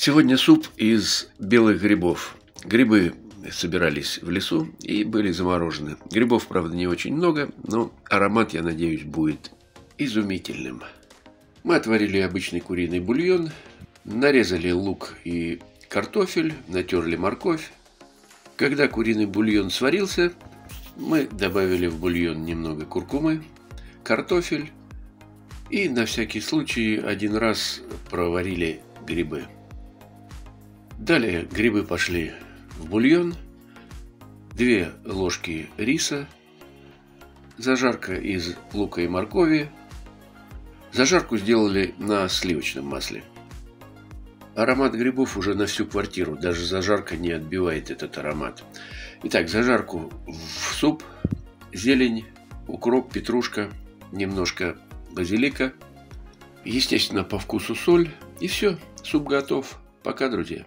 Сегодня суп из белых грибов. Грибы собирались в лесу и были заморожены. Грибов, правда, не очень много, но аромат, я надеюсь, будет изумительным. Мы отварили обычный куриный бульон, нарезали лук и картофель, натерли морковь. Когда куриный бульон сварился, мы добавили в бульон немного куркумы, картофель и на всякий случай один раз проварили грибы. Далее грибы пошли в бульон, 2 ложки риса, зажарка из лука и моркови. Зажарку сделали на сливочном масле. Аромат грибов уже на всю квартиру, даже зажарка не отбивает этот аромат. Итак, зажарку в суп, зелень, укроп, петрушка, немножко базилика, естественно, по вкусу соль, и все, суп готов. Пока, друзья.